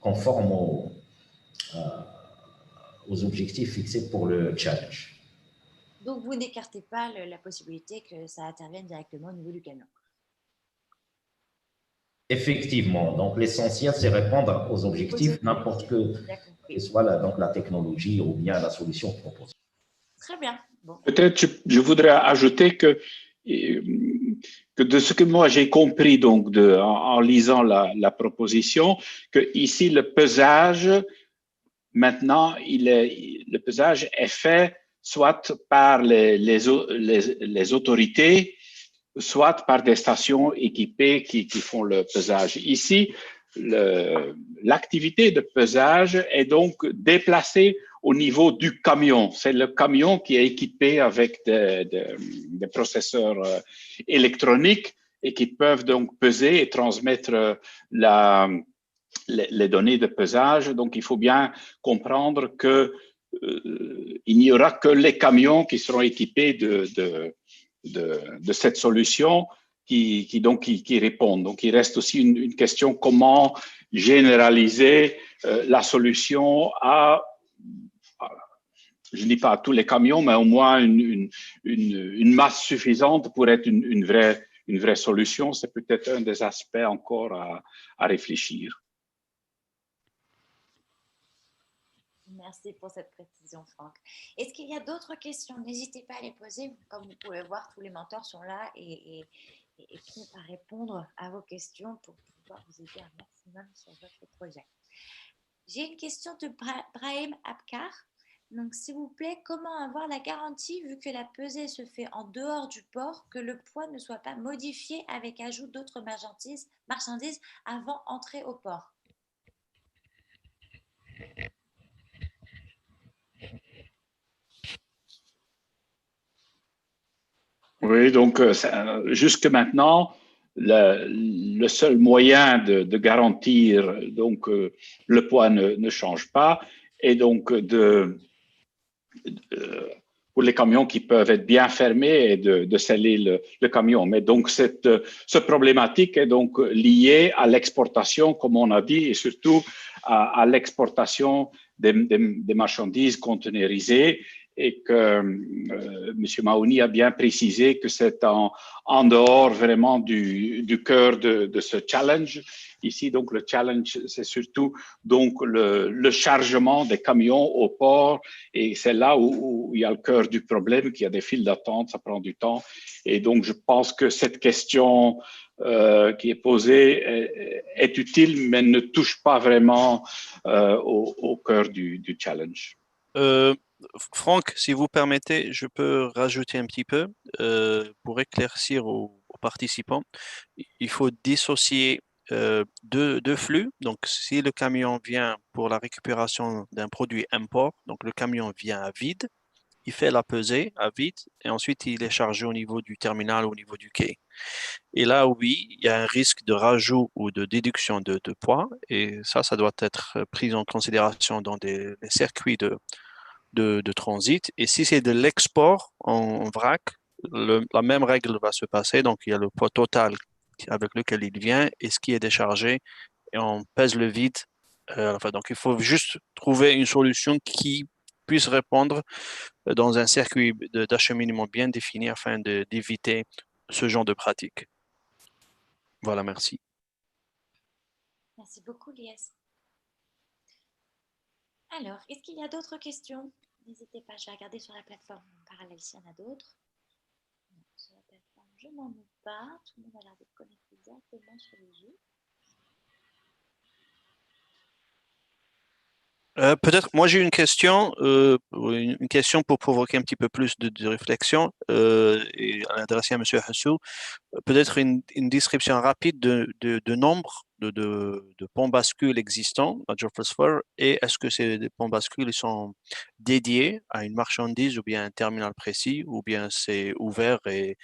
conforme aux objectifs fixés pour le challenge. Donc, vous n'écartez pas la possibilité que ça intervienne directement au niveau du camion. Effectivement, donc l'essentiel, c'est répondre aux objectifs, n'importe que soit donc la technologie ou bien la solution proposée. Très bien. Bon. Peut-être je voudrais ajouter que de ce que moi j'ai compris donc en lisant la proposition, que ici le pesage, maintenant, le pesage est fait soit par les autorités, soit par des stations équipées qui font le pesage. Ici, l'activité de pesage est donc déplacée au niveau du camion. C'est le camion qui est équipé avec des processeurs électroniques et qui peuvent donc peser et transmettre les données de pesage. Donc, il faut bien comprendre que il n'y aura que les camions qui seront équipés de cette solution qui répondent. Donc, il reste aussi une question comment généraliser la solution je ne dis pas à tous les camions, mais au moins une masse suffisante pour être une vraie solution. C'est peut-être un des aspects encore à réfléchir. Merci pour cette précision, Franck. Est-ce qu'il y a d'autres questions? N'hésitez pas à les poser. Comme vous pouvez voir, tous les mentors sont là et prêts à répondre à vos questions pour pouvoir vous aider un maximum sur votre projet. J'ai une question de Brahim Abkar. Donc, s'il vous plaît, comment avoir la garantie, vu que la pesée se fait en dehors du port, que le poids ne soit pas modifié avec ajout d'autres marchandises avant entrée au port? Oui, donc jusque maintenant, le seul moyen de garantir donc le poids ne change pas et donc pour les camions qui peuvent être bien fermés et de sceller le camion. Mais donc cette problématique est donc liée à l'exportation, comme on a dit, et surtout à l'exportation des marchandises conteneurisées et que M. Maouni a bien précisé que c'est en dehors vraiment du cœur de ce challenge. Ici, donc, le challenge, c'est surtout donc le chargement des camions au port et c'est là où il y a le cœur du problème, qu'il y a des files d'attente, ça prend du temps. Et donc, je pense que cette question qui est posée est utile, mais ne touche pas vraiment au cœur du challenge. Franck, si vous permettez, je peux rajouter un petit peu pour éclaircir aux participants. Il faut dissocier deux flux. Donc, si le camion vient pour la récupération d'un produit import, donc le camion vient à vide, il fait la pesée à vide et ensuite il est chargé au niveau du terminal, au niveau du quai. Et là, oui, il y a un risque de rajout ou de déduction de poids et ça doit être pris en considération dans les circuits de transit. Et si c'est de l'export en vrac, la même règle va se passer. Donc, il y a le poids total avec lequel il vient et ce qui est déchargé et on pèse le vide. Donc, il faut juste trouver une solution qui puisse répondre dans un circuit d'acheminement bien défini afin d'éviter ce genre de pratique. Voilà, merci. Merci beaucoup, Lies. Alors, est-ce qu'il y a d'autres questions? N'hésitez pas, je vais regarder sur la plateforme en parallèle s'il y en a d'autres. Sur la plateforme, je n'en ai pas. Tout le monde a l'air d'être connecté directement sur le Zoom. Peut-être, moi j'ai une question pour provoquer un petit peu plus de réflexion et à l'adresser à M. Hassou. Peut-être une description rapide de nombre de ponts bascules existants à Geoffrey et est-ce que ces ponts bascules ils sont dédiés à une marchandise ou bien un terminal précis ou bien c'est ouvert et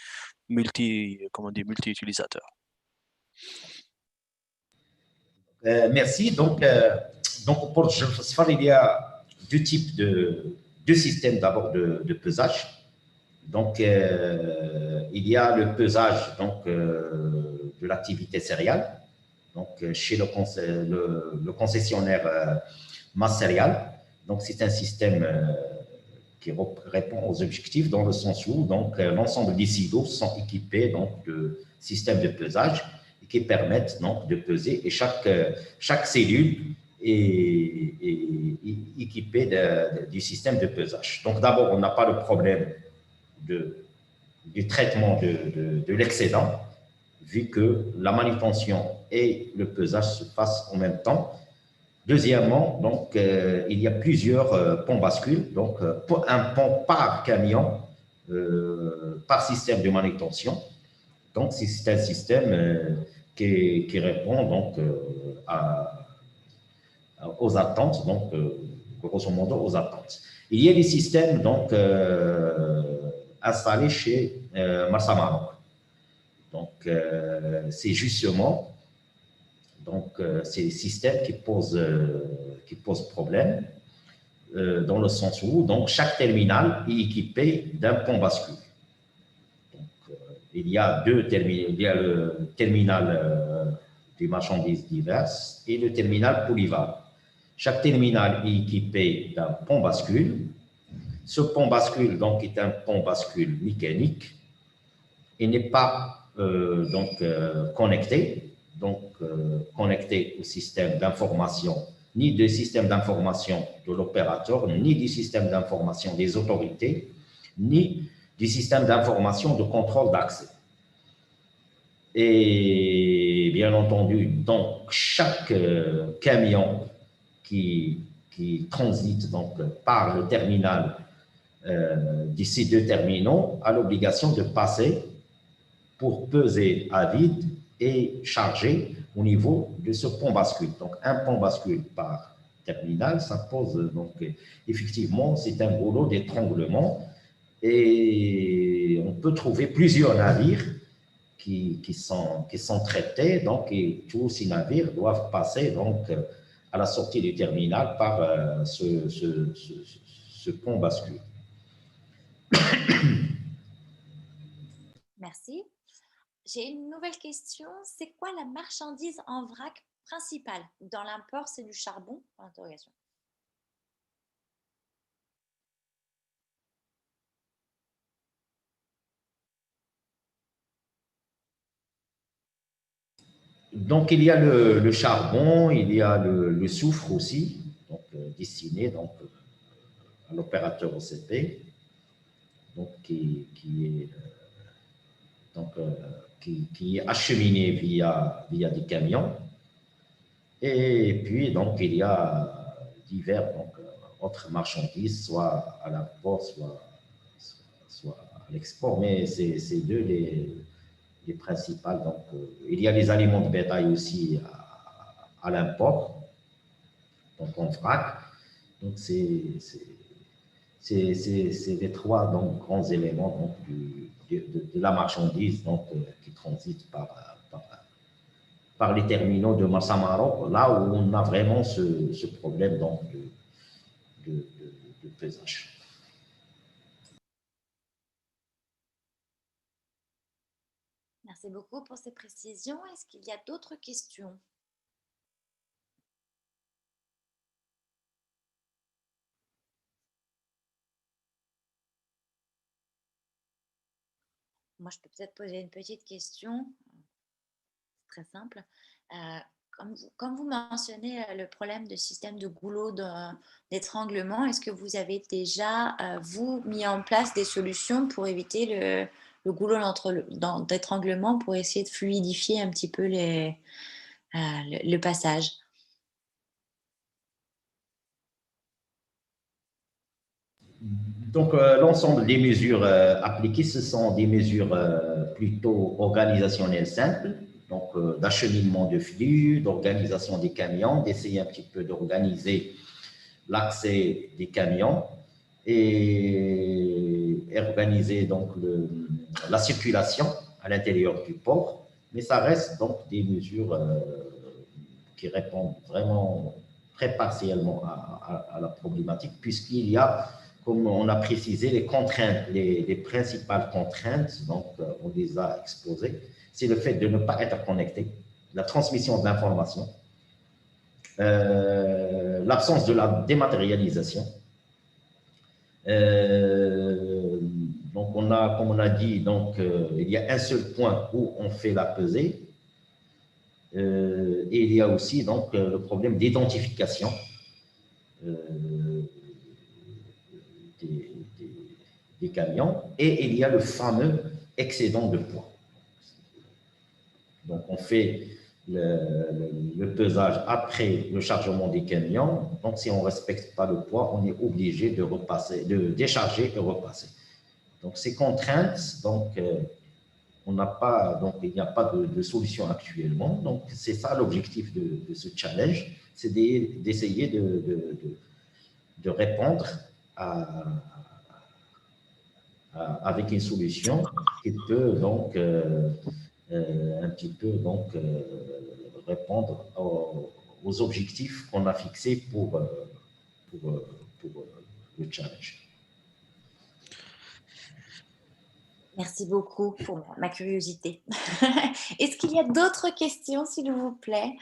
multi-utilisateur. Merci. Donc, pour Geoffrey, il y a deux types deux systèmes d'abord de pesage. Donc, il y a le pesage de l'activité céréale, donc chez le concessionnaire masse céréale. Donc, c'est un système qui répond aux objectifs dans le sens où l'ensemble des silos sont équipés de systèmes de pesage qui permettent de peser et chaque cellule est équipée du système de pesage. Donc, d'abord, on n'a pas le problème du traitement de l'excédent, vu que la manutention et le pesage se passent en même temps. Deuxièmement, il y a plusieurs ponts bascules, donc un pont par camion, par système de manutention. Donc, c'est un système qui répond aux attentes, grosso modo aux attentes. Il y a des systèmes installés chez Marsa Maroc. Donc, c'est justement ces systèmes qui posent problème dans le sens où chaque terminal est équipé d'un pont bascule. Donc, il y a deux terminaux. Il y a le terminal des marchandises diverses et le terminal polyvalent. Chaque terminal est équipé d'un pont bascule. Ce pont bascule est un pont bascule mécanique. Il n'est pas connecté, connecté au système d'information, ni du système d'information de l'opérateur, ni du système d'information des autorités, ni du système d'information de contrôle d'accès. Et bien entendu, chaque camion qui transite par le terminal de ces deux terminaux a l'obligation de passer pour peser à vide et charger au niveau de ce pont bascule. Donc, un pont bascule par terminal, ça pose effectivement, c'est un rouleau d'étranglement et on peut trouver plusieurs navires qui sont traités, et tous ces navires doivent passer à la sortie du terminal par ce pont bascule. Merci. J'ai une nouvelle question. C'est quoi la marchandise en vrac principale? Dans l'import, c'est du charbon? Interrogation. Donc, il y a le charbon, il y a le soufre aussi, destiné à l'opérateur OCP, qui est acheminé via des camions. Et puis, il y a divers autres marchandises, soit à l'import, soit à l'export, mais c'est deux les principales. Il y a les aliments de bétail aussi à l'import, en vrac. Donc, c'est les trois grands éléments de la marchandise qui transite par les terminaux de Marsa Maroc, là où on a vraiment ce problème de pesage. Merci beaucoup pour ces précisions. Est-ce qu'il y a d'autres questions? Moi, je peux peut-être poser une petite question. très simple. Comme vous mentionnez le problème de système de goulot d'étranglement, est-ce que vous avez déjà, vous, mis en place des solutions pour éviter le goulot d'étranglement pour essayer de fluidifier un petit peu le passage? Donc, l'ensemble des mesures appliquées, ce sont des mesures plutôt organisationnelles simples, donc d'acheminement de flux, d'organisation des camions, d'essayer un petit peu d'organiser l'accès des camions et organiser donc la circulation à l'intérieur du port. Mais ça reste donc des mesures qui répondent vraiment très partiellement à la problématique, puisqu'il y a, comme on a précisé, les contraintes, les principales contraintes, donc on les a exposées, c'est le fait de ne pas être connecté, la transmission de l'information, l'absence de la dématérialisation. Donc on a, comme on a dit, donc il y a un seul point où on fait la pesée. Et il y a aussi donc le problème d'identification des camions, et il y a le fameux excédent de poids. Donc on fait le pesage après le chargement des camions. Donc si on ne respecte pas le poids, on est obligé de repasser, de décharger et repasser. Donc ces contraintes, donc on n'a pas, donc il n'y a pas de solution actuellement. Donc c'est ça l'objectif de ce challenge, c'est d'essayer de répondre avec une solution qui peut donc un petit peu donc répondre aux objectifs qu'on a fixés pour le challenge. Merci beaucoup pour ma curiosité. Est-ce qu'il y a d'autres questions, s'il vous plaît?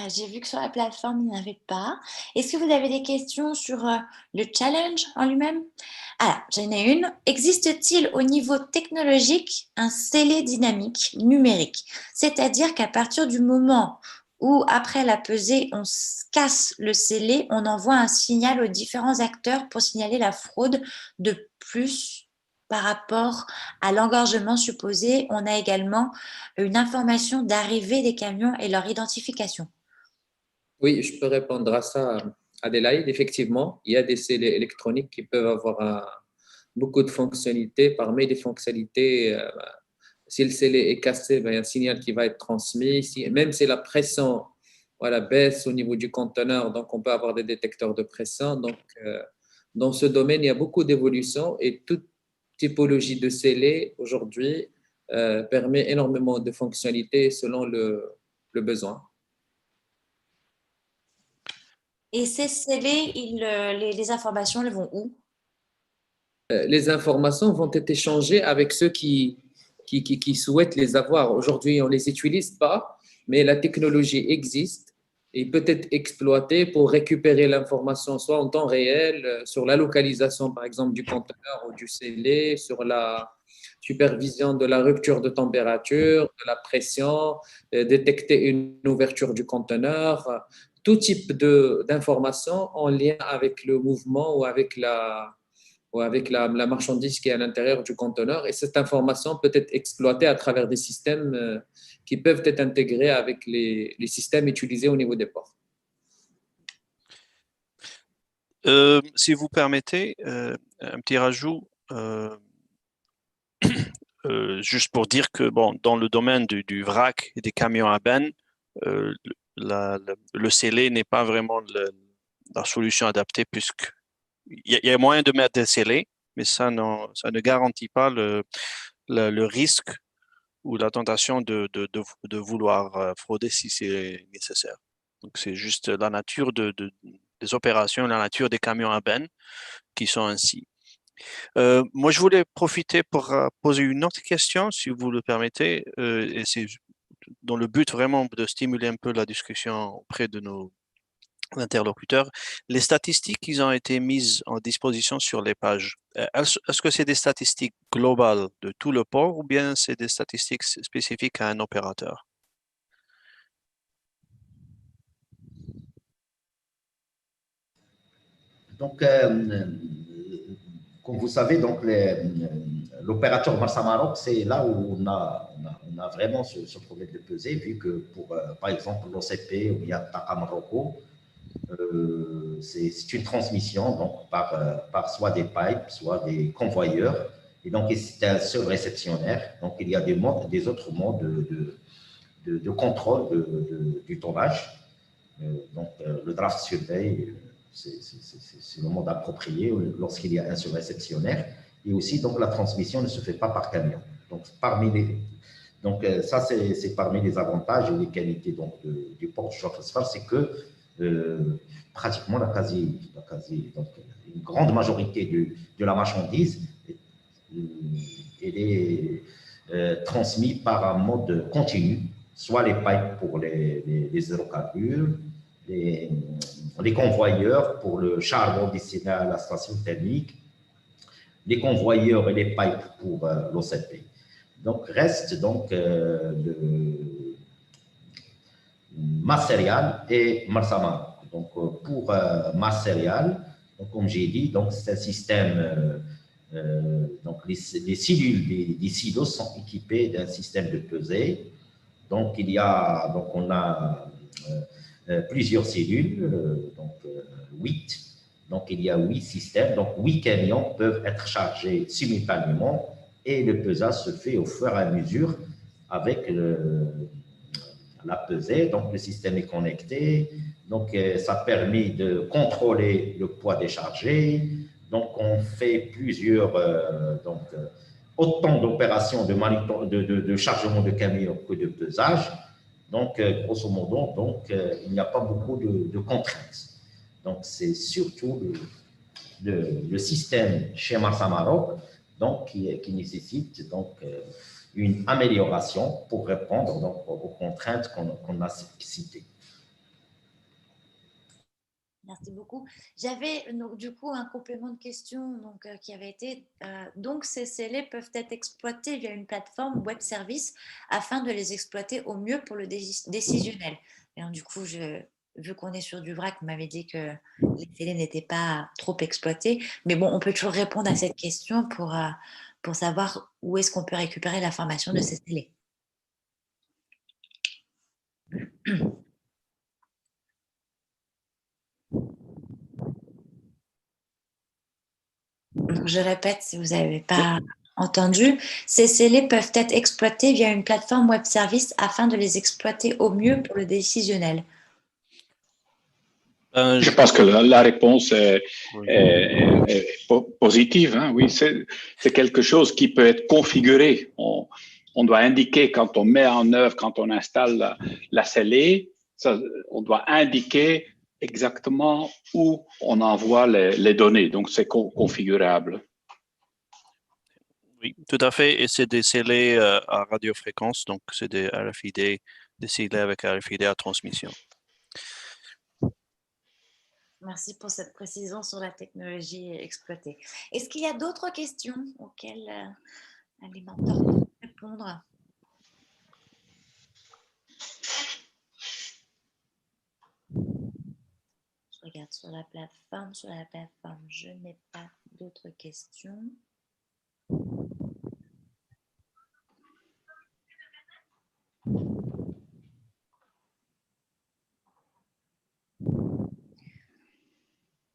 J'ai vu que sur la plateforme, il n'y en avait pas. Est-ce que vous avez des questions sur le challenge en lui-même? Alors, j'en ai une. Existe-t-il au niveau technologique un scellé dynamique numérique? C'est-à-dire qu'à partir du moment où, après la pesée, on casse le scellé, on envoie un signal aux différents acteurs pour signaler la fraude de plus par rapport à l'engorgement supposé. On a également une information d'arrivée des camions et leur identification. Oui, je peux répondre à ça, Adélaïde. Effectivement, il y a des scellés électroniques qui peuvent avoir beaucoup de fonctionnalités. Parmi les fonctionnalités, si le scellé est cassé, ben, il y a un signal qui va être transmis. Même si la pression voilà, baisse au niveau du conteneur, donc on peut avoir des détecteurs de pression. Donc, dans ce domaine, il y a beaucoup d'évolutions et toute typologie de scellé aujourd'hui permet énormément de fonctionnalités selon le besoin. Et ces scellés, les informations, elles vont où? Les informations vont être échangées avec ceux qui souhaitent les avoir. Aujourd'hui, on ne les utilise pas, mais la technologie existe et peut être exploitée pour récupérer l'information soit en temps réel, sur la localisation, par exemple, du conteneur ou du scellé, sur la supervision de la rupture de température, de la pression, détecter une ouverture du conteneur, tout type d'informations en lien avec le mouvement ou avec la marchandise qui est à l'intérieur du conteneur. Et cette information peut être exploitée à travers des systèmes qui peuvent être intégrés avec les systèmes utilisés au niveau des ports. Si vous permettez, un petit rajout, juste pour dire que bon, dans le domaine du vrac et des camions à benne, le scellé n'est pas vraiment la solution adaptée, puisque il y a moyen de mettre des scellés, mais ça ne garantit pas le risque ou la tentation de vouloir frauder si c'est nécessaire. Donc, c'est juste la nature des opérations, la nature des camions à benne qui sont ainsi. Moi, je voulais profiter pour poser une autre question, si vous le permettez, et c'est dans le but vraiment de stimuler un peu la discussion auprès de nos interlocuteurs. Les statistiques qui ont été mises en disposition sur les pages, est-ce que c'est des statistiques globales de tout le port ou bien c'est des statistiques spécifiques à un opérateur? Donc, comme vous savez, donc l'opérateur Marsa Maroc, c'est là où on a vraiment ce problème de pesée, vu que pour, par exemple, l'OCP ou bien Taka Marocco, c'est une transmission donc, par soit des pipes, soit des convoyeurs. Et donc, c'est un seul réceptionnaire. Donc, il y a des autres modes de contrôle du tonnage. Donc, le draft surveille, c'est le mode approprié lorsqu'il y a un seul réceptionnaire. Et aussi, donc, la transmission ne se fait pas par camion. Donc, ça, c'est parmi les avantages et les qualités donc, du port de Chefchaouen, c'est que pratiquement donc, une grande majorité de la marchandise elle est transmise par un mode continu, soit les pipes pour les hydrocarbures, les convoyeurs pour le charbon destiné à la station thermique, les convoyeurs et les pipes pour l'OCP. Donc, reste donc le Masserial et Marsama. Donc, pour Masserial, comme j'ai dit, c'est un système. Donc, les cellules des silos sont équipées d'un système de pesée. Donc, on a plusieurs cellules, donc 8. Donc, il y a 8 systèmes. Donc, 8 camions peuvent être chargés simultanément et le pesage se fait au fur et à mesure avec la pesée. Donc, le système est connecté. Donc, ça permet de contrôler le poids déchargé. Donc, on fait autant d'opérations de chargement de camions que de pesage. Donc, grosso modo, il n'y a pas beaucoup de contraintes. Donc, c'est surtout le système chez Marsa Maroc qui nécessite une amélioration pour répondre aux contraintes qu'on a citées. Merci beaucoup. J'avais du coup un complément de question qui avait été donc ces scellés peuvent être exploités via une plateforme web service afin de les exploiter au mieux pour le décisionnel. Et donc, du coup, vu qu'on est sur du vrac, vous m'avez dit que les scellés n'étaient pas trop exploités, mais bon, on peut toujours répondre à cette question pour savoir où est-ce qu'on peut récupérer l'information de ces scellés. Je répète si vous n'avez pas entendu, ces scellés peuvent être exploités via une plateforme web service afin de les exploiter au mieux pour le décisionnel. Je pense que la réponse est positive. Hein, oui, c'est quelque chose qui peut être configuré. On doit indiquer quand on met en œuvre, quand on installe la scellée, on doit indiquer exactement où on envoie les données. Donc, c'est configurable. Oui, tout à fait. Et c'est des scellés à radiofréquence. Donc, c'est des RFID, des scellés avec RFID à transmission. Merci pour cette précision sur la technologie exploitée. Est-ce qu'il y a d'autres questions auxquelles les mentors peuvent répondre? Je regarde sur la plateforme. Sur la plateforme, je n'ai pas d'autres questions.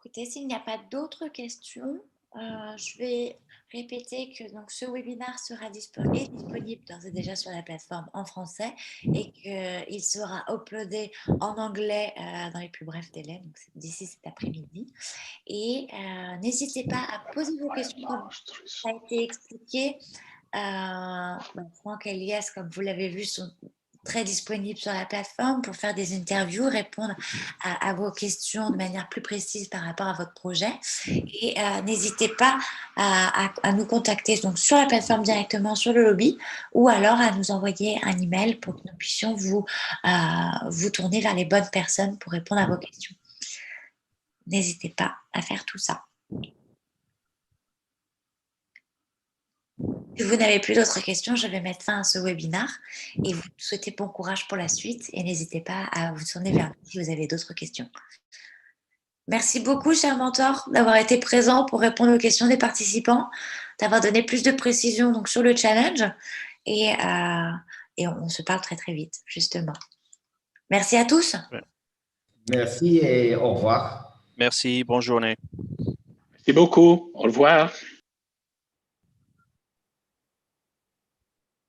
Écoutez, s'il n'y a pas d'autres questions, je vais répéter que donc, ce webinaire sera disponible d'ores et déjà sur la plateforme en français et qu'il sera uploadé en anglais dans les plus brefs délais, donc d'ici cet après-midi. Et n'hésitez pas à poser vos questions comme ça a été expliqué. Franck et Elias, comme vous l'avez vu, sont très disponibles sur la plateforme pour faire des interviews, répondre à vos questions de manière plus précise par rapport à votre projet. Et n'hésitez pas à nous contacter donc, sur la plateforme directement sur le lobby ou alors à nous envoyer un email pour que nous puissions vous tourner vers les bonnes personnes pour répondre à vos questions. N'hésitez pas à faire tout ça. Si vous n'avez plus d'autres questions, je vais mettre fin à ce webinaire et vous souhaitez bon courage pour la suite et n'hésitez pas à vous tourner vers nous si vous avez d'autres questions. Merci beaucoup, cher mentor, d'avoir été présent pour répondre aux questions des participants, d'avoir donné plus de précisions donc, sur le challenge. Et on se parle très, très vite, justement. Merci à tous. Merci et au revoir. Merci, bonne journée. Merci beaucoup. Au revoir.